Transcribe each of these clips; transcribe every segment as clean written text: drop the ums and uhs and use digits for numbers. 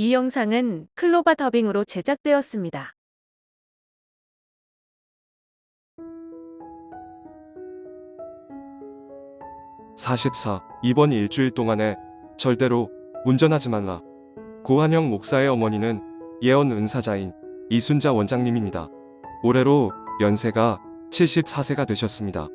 이 영상은 클로바 더빙으로 제작되었습니다. 44. 이번 일주일 동안에 절대로 운전하지 말라. 고한영 목사의 어머니는 예언 은사자인 이순자 원장님입니다. 올해로 연세가 74세가 되셨습니다.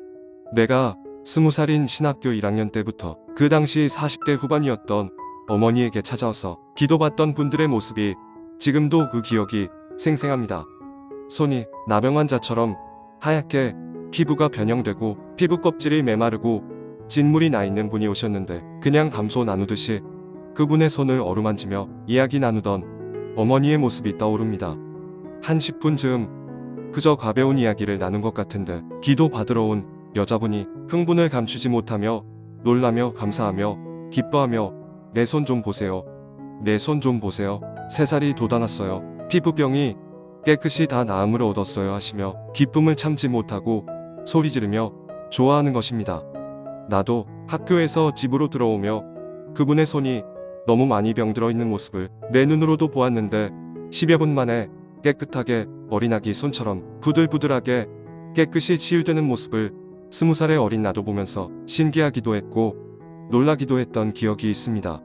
내가 20살인 신학교 1학년 때부터 그 당시 40대 후반이었던 어머니에게 찾아와서 기도받던 분들의 모습이 지금도 그 기억이 생생합니다. 손이 나병 환자처럼 하얗게 피부가 변형되고 피부 껍질이 메마르고 진물이 나 있는 분이 오셨는데 그냥 담소 나누듯이 그분의 손을 어루만지며 이야기 나누던 어머니의 모습이 떠오릅니다. 한 10분 즈음 그저 가벼운 이야기를 나눈 것 같은데 기도 받으러 온 여자분이 흥분을 감추지 못하며 놀라며 감사하며 기뻐하며 내 손 좀 보세요. 내 손 좀 보세요. 3살이 돋아났어요. 피부병이 깨끗이 다 나음을 얻었어요 하시며 기쁨을 참지 못하고 소리 지르며 좋아하는 것입니다. 나도 학교에서 집으로 들어오며 그분의 손이 너무 많이 병들어 있는 모습을 내 눈으로도 보았는데 10여 분 만에 깨끗하게 어린아기 손처럼 부들부들하게 깨끗이 치유되는 모습을 20살의 어린 나도 보면서 신기하기도 했고 놀라기도 했던 기억이 있습니다.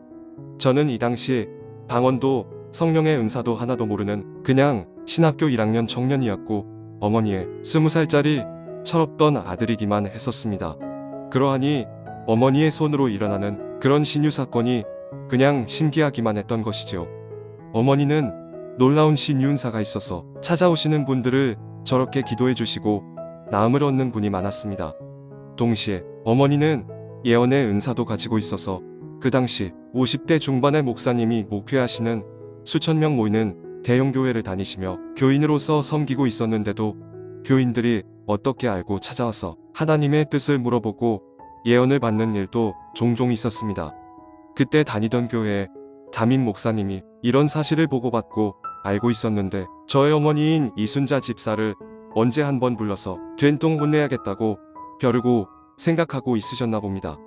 저는 이 당시 방언도 성령의 은사도 하나도 모르는 그냥 신학교 1학년 청년이었고 어머니의 20살짜리 철없던 아들이기만 했었습니다. 그러하니 어머니의 손으로 일어나는 그런 신유 사건이 그냥 신기하기만 했던 것이죠. 어머니는 놀라운 신유 은사가 있어서 찾아오시는 분들을 저렇게 기도해 주시고 나음을 얻는 분이 많았습니다. 동시에 어머니는 예언의 은사도 가지고 있어서 그 당시 50대 중반의 목사님이 목회하시는 수천 명 모이는 대형 교회를 다니시며 교인으로서 섬기고 있었는데도 교인들이 어떻게 알고 찾아와서 하나님의 뜻을 물어보고 예언을 받는 일도 종종 있었습니다. 그때 다니던 교회에 담임 목사님이 이런 사실을 보고받고 알고 있었는데 저의 어머니인 이순자 집사를 언제 한번 불러서 된통 혼내야겠다고 벼르고 생각하고 있으셨나 봅니다.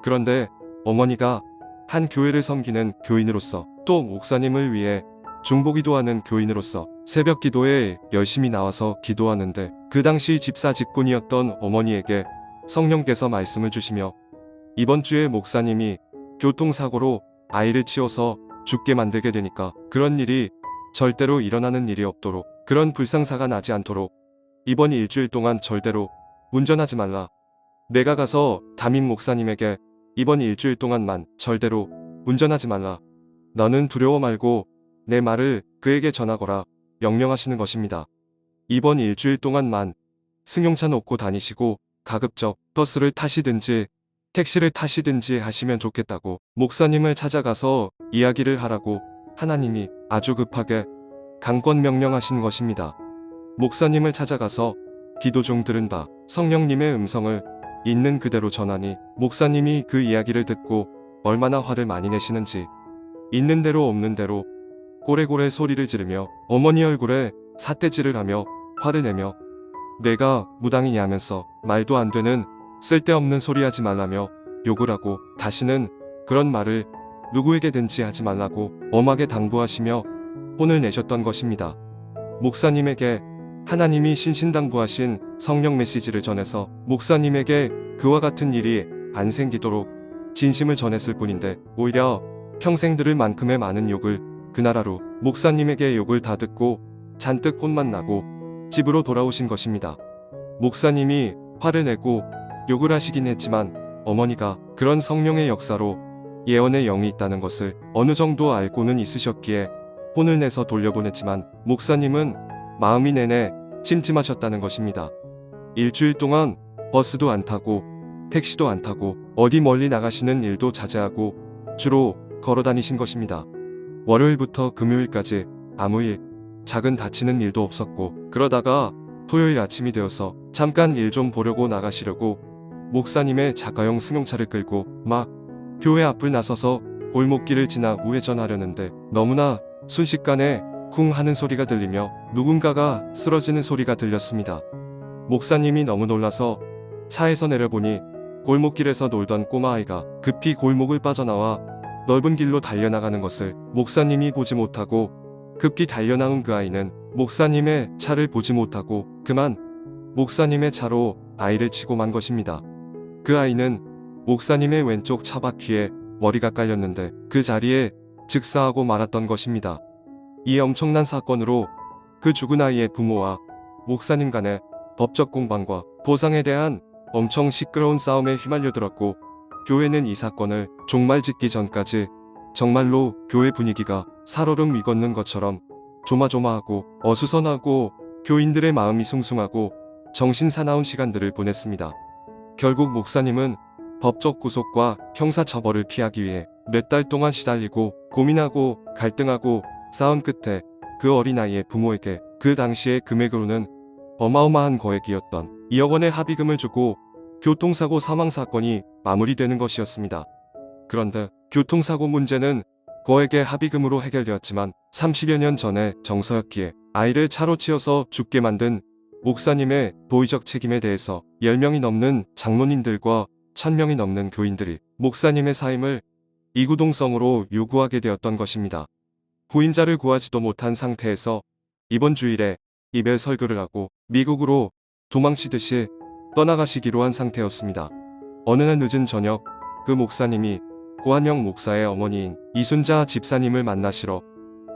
그런데 어머니가 한 교회를 섬기는 교인으로서 또 목사님을 위해 중보기도하는 교인으로서 새벽 기도에 열심히 나와서 기도하는데 그 당시 집사 직분이었던 어머니에게 성령께서 말씀을 주시며 이번 주에 목사님이 교통사고로 아이를 치워서 죽게 만들게 되니까 그런 일이 절대로 일어나는 일이 없도록 그런 불상사가 나지 않도록 이번 일주일 동안 절대로 운전하지 말라. 내가 가서 담임 목사님에게 이번 일주일 동안만 절대로 운전하지 말라. 너는 두려워 말고 내 말을 그에게 전하거라 명령하시는 것입니다. 이번 일주일 동안만 승용차 놓고 다니시고 가급적 버스를 타시든지 택시를 타시든지 하시면 좋겠다고 목사님을 찾아가서 이야기를 하라고 하나님이 아주 급하게 강권 명령하신 것입니다. 목사님을 찾아가서 기도 중 들은다 성령님의 음성을 있는 그대로 전하니 목사님이 그 이야기를 듣고 얼마나 화를 많이 내시는지 있는 대로 없는 대로 고래고래 소리를 지르며 어머니 얼굴에 삿대질을 하며 화를 내며 내가 무당이냐 하면서 말도 안 되는 쓸데없는 소리 하지 말라며 욕을 하고 다시는 그런 말을 누구에게든지 하지 말라고 엄하게 당부하시며 혼을 내셨던 것입니다. 목사님에게 하나님이 신신당부하신 성령 메시지를 전해서 목사님에게 그와 같은 일이 안 생기도록 진심을 전했을 뿐인데 오히려 평생 들을 만큼의 많은 욕을 그날 하루 목사님에게 욕을 다 듣고 잔뜩 혼만 나고 집으로 돌아오신 것입니다. 목사님이 화를 내고 욕을 하시긴 했지만 어머니가 그런 성령의 역사로 예언의 영이 있다는 것을 어느 정도 알고는 있으셨기에 혼을 내서 돌려보냈지만 목사님은 마음이 내내 찜찜하셨다는 것입니다. 일주일 동안 버스도 안 타고 택시도 안 타고 어디 멀리 나가시는 일도 자제하고 주로 걸어 다니신 것입니다. 월요일부터 금요일까지 아무 일, 작은 다치는 일도 없었고 그러다가 토요일 아침이 되어서 잠깐 일 좀 보려고 나가시려고 목사님의 자가용 승용차를 끌고 막 교회 앞을 나서서 골목길을 지나 우회전하려는데 너무나 순식간에 쿵 하는 소리가 들리며 누군가가 쓰러지는 소리가 들렸습니다. 목사님이 너무 놀라서 차에서 내려보니 골목길에서 놀던 꼬마아이가 급히 골목을 빠져나와 넓은 길로 달려나가는 것을 목사님이 보지 못하고 급히 달려나온 그 아이는 목사님의 차를 보지 못하고 그만 목사님의 차로 아이를 치고 만 것입니다. 그 아이는 목사님의 왼쪽 차바퀴에 머리가 깔렸는데 그 자리에 즉사하고 말았던 것입니다. 이 엄청난 사건으로 그 죽은 아이의 부모와 목사님 간의 법적 공방과 보상에 대한 엄청 시끄러운 싸움에 휘말려들었고 교회는 이 사건을 종말짓기 전까지 정말로 교회 분위기가 살얼음 위걷는 것처럼 조마조마하고 어수선하고 교인들의 마음이 숭숭하고 정신사나운 시간들을 보냈습니다. 결국 목사님은 법적 구속과 형사처벌을 피하기 위해 몇 달 동안 시달리고 고민하고 갈등하고 싸운 끝에 그 어린아이의 부모에게 그 당시의 금액으로는 어마어마한 거액이었던 2억 원의 합의금을 주고 교통사고 사망사건이 마무리되는 것이었습니다. 그런데 교통사고 문제는 거액의 합의금으로 해결되었지만 30여 년 전에 정서였기에 아이를 차로 치어서 죽게 만든 목사님의 도의적 책임에 대해서 10명이 넘는 장로님들과 1000명이 넘는 교인들이 목사님의 사임을 이구동성으로 요구하게 되었던 것입니다. 후임자를 구하지도 못한 상태에서 이번 주일에 이별 설교를 하고 미국으로 도망치듯이 떠나가시기로 한 상태였습니다. 어느 날 늦은 저녁 그 목사님이 고한영 목사의 어머니인 이순자 집사님을 만나시러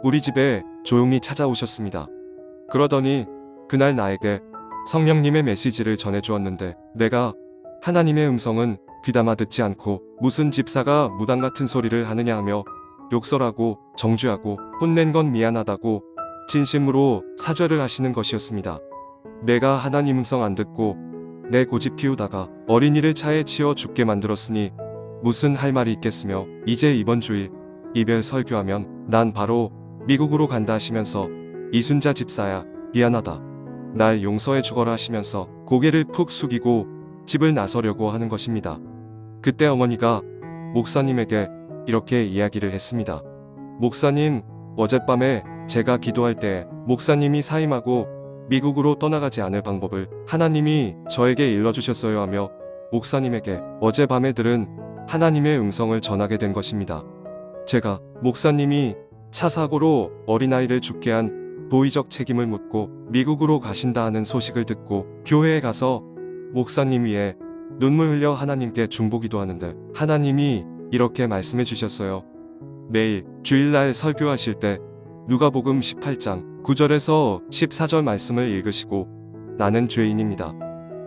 우리 집에 조용히 찾아오셨습니다. 그러더니 그날 나에게 성령님의 메시지를 전해주었는데 내가 하나님의 음성은 귀담아 듣지 않고 무슨 집사가 무당 같은 소리를 하느냐 하며 욕설하고 정죄하고 혼낸 건 미안하다고 진심으로 사죄를 하시는 것이었습니다. 내가 하나님 음성 안 듣고 내 고집 피우다가 어린이를 차에 치어 죽게 만들었으니 무슨 할 말이 있겠으며 이제 이번 주일 이별 설교하면 난 바로 미국으로 간다 하시면서 이순자 집사야 미안하다. 날 용서해 주거라 하시면서 고개를 푹 숙이고 집을 나서려고 하는 것입니다. 그때 어머니가 목사님에게 이렇게 이야기를 했습니다. 목사님, 어젯밤에 제가 기도할 때 목사님이 사임하고 미국으로 떠나가지 않을 방법을 하나님이 저에게 일러주셨어요 하며 목사님에게 어젯밤에 들은 하나님의 음성을 전하게 된 것입니다. 제가 목사님이 차 사고로 어린아이를 죽게 한 도의적 책임을 묻고 미국으로 가신다 하는 소식을 듣고 교회에 가서 목사님 위에 눈물 흘려 하나님께 중보기도 하는데 하나님이 이렇게 말씀해 주셨어요. 매일 주일날 설교하실 때 누가복음 18장 9절에서 14절 말씀을 읽으시고 나는 죄인입니다.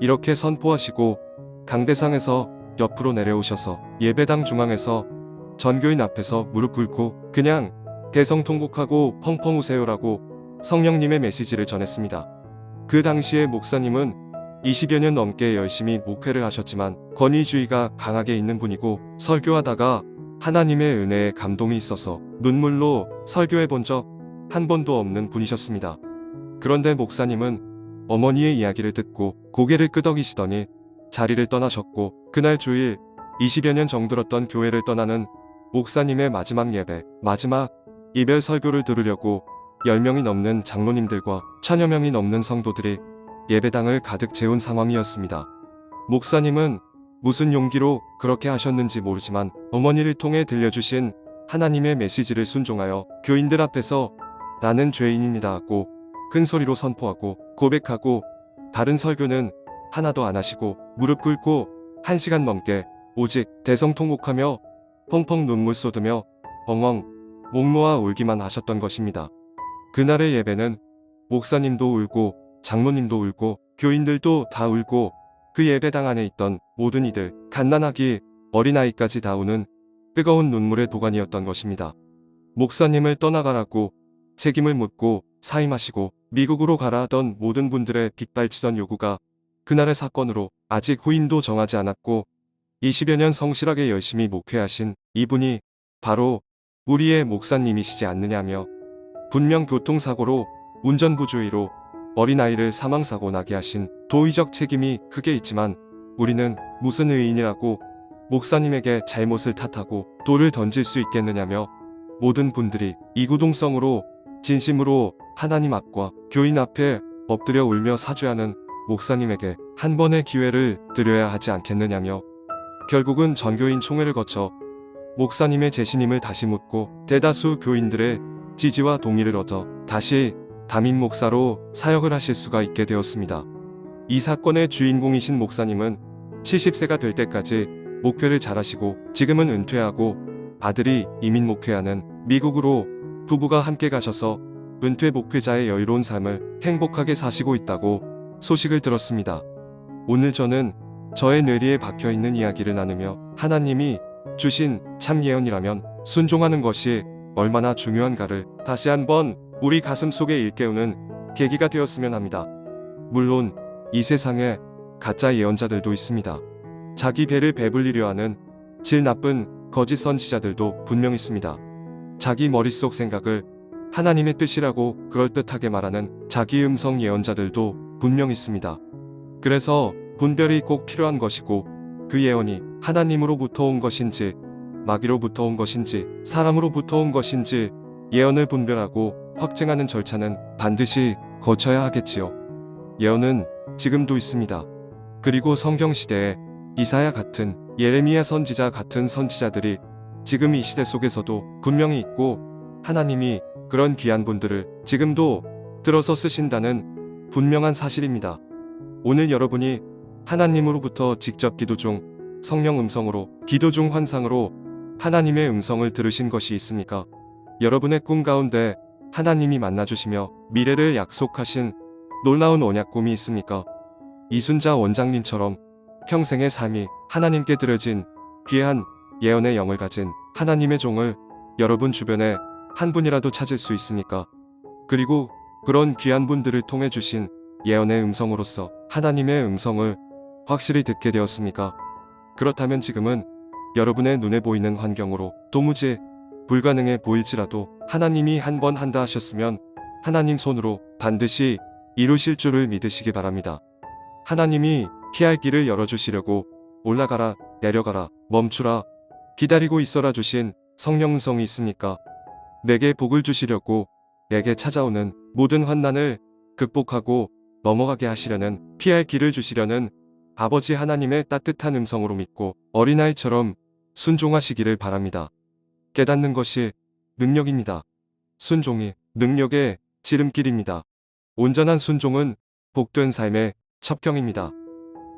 이렇게 선포하시고 강대상에서 옆으로 내려오셔서 예배당 중앙에서 전교인 앞에서 무릎 꿇고 그냥 대성통곡하고 펑펑 우세요라고 성령님의 메시지를 전했습니다. 그 당시에 목사님은 20여 년 넘게 열심히 목회를 하셨지만 권위주의가 강하게 있는 분이고 설교하다가 하나님의 은혜에 감동이 있어서 눈물로 설교해 본 적 한 번도 없는 분이셨습니다. 그런데 목사님은 어머니의 이야기를 듣고 고개를 끄덕이시더니 자리를 떠나셨고 그날 주일 20여 년 정들었던 교회를 떠나는 목사님의 마지막 예배, 마지막 이별 설교를 들으려고 10명이 넘는 장로님들과 1000여 명이 넘는 성도들이 예배당을 가득 채운 상황이었습니다. 목사님은 무슨 용기로 그렇게 하셨는지 모르지만 어머니를 통해 들려주신 하나님의 메시지를 순종하여 교인들 앞에서 나는 죄인입니다 하고 큰 소리로 선포하고 고백하고 다른 설교는 하나도 안 하시고 무릎 꿇고 1시간 넘게 오직 대성통곡하며 펑펑 눈물 쏟으며 엉엉 목 놓아 울기만 하셨던 것입니다. 그날의 예배는 목사님도 울고 장로님도 울고 교인들도 다 울고 그 예배당 안에 있던 모든 이들 갓난아기 어린아이까지 다 우는 뜨거운 눈물의 도가니였던 것입니다. 목사님을 떠나가라고 책임을 묻고 사임하시고 미국으로 가라 하던 모든 분들의 빗발치던 요구가 그날의 사건으로 아직 후임도 정하지 않았고 20여 년 성실하게 열심히 목회하신 이분이 바로 우리의 목사님이시지 않느냐며 분명 교통사고로 운전부주의로 어린아이를 사망사고 나게 하신 도의적 책임이 크게 있지만 우리는 무슨 의인이라고 목사님에게 잘못을 탓하고 돌을 던질 수 있겠느냐며 모든 분들이 이구동성으로 진심으로 하나님 앞과 교인 앞에 엎드려 울며 사죄하는 목사님에게 한 번의 기회를 드려야 하지 않겠느냐며 결국은 전교인 총회를 거쳐 목사님의 재신임을 다시 묻고 대다수 교인들의 지지와 동의를 얻어 다시 담임 목사로 사역을 하실 수가 있게 되었습니다. 이 사건의 주인공이신 목사님은 70세가 될 때까지 목회를 잘하시고 지금은 은퇴하고 아들이 이민 목회하는 미국으로 부부가 함께 가셔서 은퇴 목회자의 여유로운 삶을 행복하게 사시고 있다고 소식을 들었습니다. 오늘 저는 저의 뇌리에 박혀있는 이야기를 나누며 하나님이 주신 참 예언이라면 순종하는 것이 얼마나 중요한가를 다시 한번 우리 가슴 속에 일깨우는 계기가 되었으면 합니다. 물론 이 세상에 가짜 예언자들도 있습니다. 자기 배를 배불리려 하는 질 나쁜 거짓 선지자들도 분명 있습니다. 자기 머릿속 생각을 하나님의 뜻이라고 그럴듯하게 말하는 자기 음성 예언자들도 분명 있습니다. 그래서 분별이 꼭 필요한 것이고 그 예언이 하나님으로부터 온 것인지 마귀로부터 온 것인지 사람으로부터 온 것인지 예언을 분별하고 확증하는 절차는 반드시 거쳐야 하겠지요. 예언은 지금도 있습니다. 그리고 성경시대에 이사야 같은 예레미야 선지자 같은 선지자들이 지금 이 시대 속에서도 분명히 있고 하나님이 그런 귀한 분들을 지금도 들어서 쓰신다는 분명한 사실입니다. 오늘 여러분이 하나님으로부터 직접 기도 중 성령 음성으로 기도 중 환상으로 하나님의 음성을 들으신 것이 있습니까? 여러분의 꿈 가운데 하나님이 만나주시며 미래를 약속하신 놀라운 언약 꿈이 있습니까? 이순자 원장님처럼 평생의 삶이 하나님께 드려진 귀한 예언의 영을 가진 하나님의 종을 여러분 주변에 한 분이라도 찾을 수 있습니까? 그리고 그런 귀한 분들을 통해 주신 예언의 음성으로서 하나님의 음성을 확실히 듣게 되었습니까? 그렇다면 지금은 여러분의 눈에 보이는 환경으로 도무지 불가능해 보일지라도 하나님이 한 번 한다 하셨으면 하나님 손으로 반드시 이루실 줄을 믿으시기 바랍니다. 하나님이 피할 길을 열어주시려고 올라가라, 내려가라, 멈추라, 기다리고 있어라 주신 성령 음성이 있습니까? 내게 복을 주시려고 내게 찾아오는 모든 환난을 극복하고 넘어가게 하시려는 피할 길을 주시려는 아버지 하나님의 따뜻한 음성으로 믿고 어린아이처럼 순종하시기를 바랍니다. 깨닫는 것이 능력입니다. 순종이 능력의 지름길입니다. 온전한 순종은 복된 삶의 첩경입니다.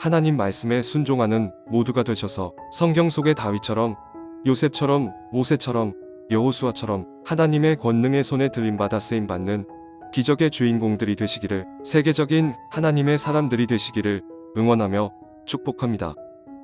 하나님 말씀에 순종하는 모두가 되셔서 성경 속의 다윗처럼 요셉처럼 모세처럼 여호수아처럼 하나님의 권능의 손에 들림받아 쓰임받는 기적의 주인공들이 되시기를 세계적인 하나님의 사람들이 되시기를 응원하며 축복합니다.